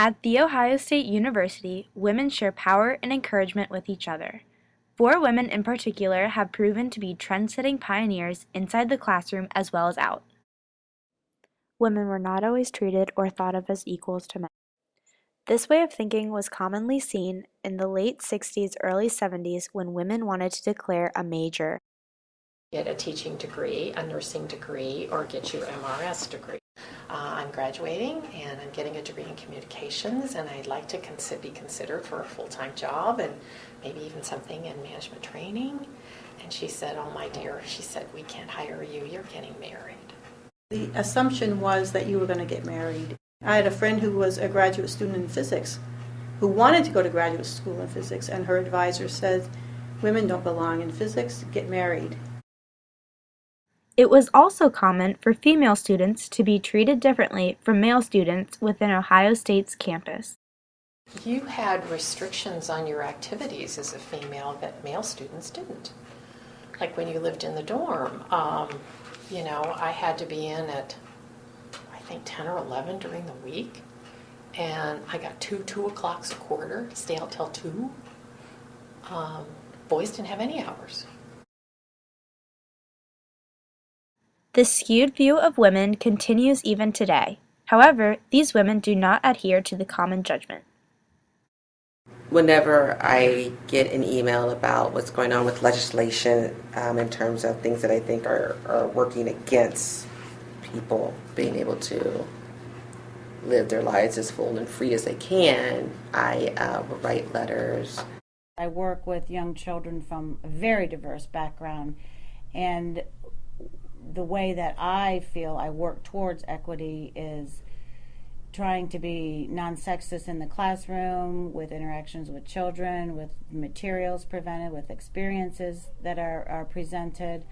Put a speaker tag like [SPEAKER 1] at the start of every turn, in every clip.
[SPEAKER 1] At The Ohio State University, women share power and encouragement with each other. 4 women in particular have proven to be trend-setting pioneers inside the classroom as well as out. Women were not always treated or thought of as equals to men. This way of thinking was commonly seen in the late 60s, early 70s when women wanted to declare a major.
[SPEAKER 2] Get a teaching degree, a nursing degree, or get your MRS degree. I'm graduating and I'm getting a degree in communications, and I'd like to be considered for a full-time job and maybe even something in management training. And she said, "Oh my dear," she said, "we can't hire you, you're getting married."
[SPEAKER 3] The assumption was that you were going to get married. I had a friend who was a graduate student in physics who wanted to go to graduate school in physics, and her advisor said, "Women don't belong in physics, get married."
[SPEAKER 1] It was also common for female students to be treated differently from male students within Ohio State's campus.
[SPEAKER 2] You had restrictions on your activities as a female that male students didn't. Like when you lived in the dorm, I had to be in at, I think, 10 or 11 during the week, and I got 2 o'clocks a quarter to stay out till 2. Boys didn't have any hours.
[SPEAKER 1] This skewed view of women continues even today. However, these women do not adhere to the common judgment.
[SPEAKER 4] Whenever I get an email about what's going on with legislation in terms of things that I think are working against people being able to live their lives as full and free as they can, I will write letters.
[SPEAKER 5] I work with young children from a very diverse background, and the way that I feel I work towards equity is trying to be non-sexist in the classroom, with interactions with children, with materials presented, with experiences that are presented,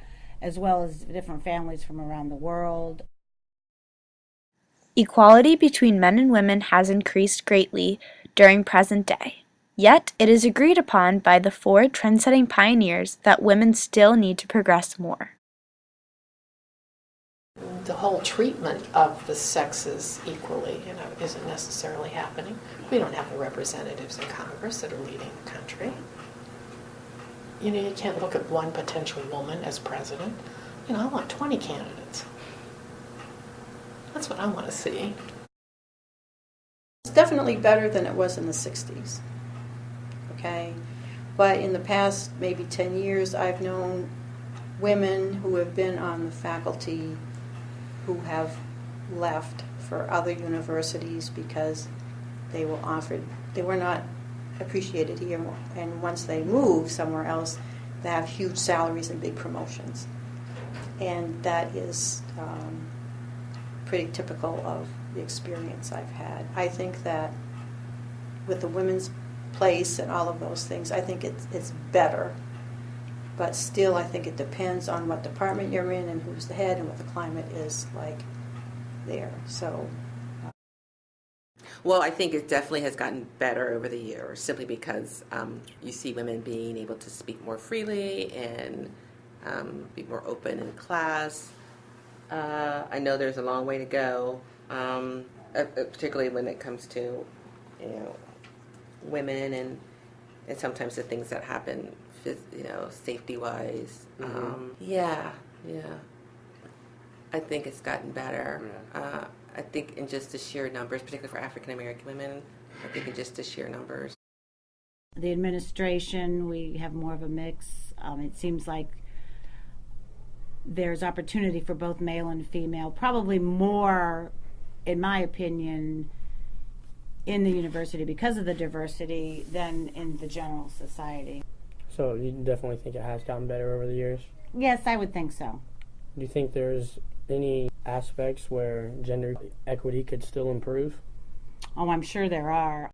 [SPEAKER 5] as well as different families from around the world.
[SPEAKER 1] Equality between men and women has increased greatly during present day. Yet, it is agreed upon by the 4 trend-setting pioneers that women still need to progress more.
[SPEAKER 2] The whole treatment of the sexes equally, isn't necessarily happening. We don't have the representatives in Congress that are leading the country. You can't look at one potential woman as president. I want 20 candidates. That's what I want to see.
[SPEAKER 3] It's definitely better than it was in the 60s. Okay? But in the past maybe 10 years, I've known women who have been on the faculty who have left for other universities because they were not appreciated here, and once they move somewhere else, they have huge salaries and big promotions. And that is pretty typical of the experience I've had. I think that with the women's place and all of those things, I think it's better. But still, I think it depends on what department you're in and who's the head and what the climate is like there. So,
[SPEAKER 4] Well, I think it definitely has gotten better over the years, simply because you see women being able to speak more freely and be more open in class. I know there's a long way to go, particularly when it comes to women and sometimes the things that happen, safety-wise.
[SPEAKER 6] Mm-hmm.
[SPEAKER 4] Yeah. I think it's gotten better. Yeah. I think in just the sheer numbers, particularly for African American women, I think in just the sheer numbers.
[SPEAKER 5] The administration, we have more of a mix. It seems like there's opportunity for both male and female, probably more, in my opinion, in the university because of the diversity than in the general society.
[SPEAKER 6] So you definitely think it has gotten better over the years?
[SPEAKER 5] Yes, I would think so.
[SPEAKER 6] Do you think there's any aspects where gender equity could still improve?
[SPEAKER 5] Oh, I'm sure there are.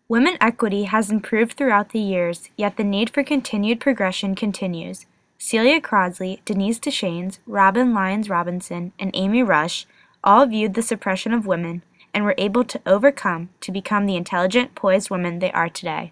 [SPEAKER 1] Women equity has improved throughout the years, yet the need for continued progression continues. Celia Crosley, Denise DeShanes, Robin Lyons Robinson, and Amy Rush all viewed the suppression of women and were able to overcome to become the intelligent, poised women they are today.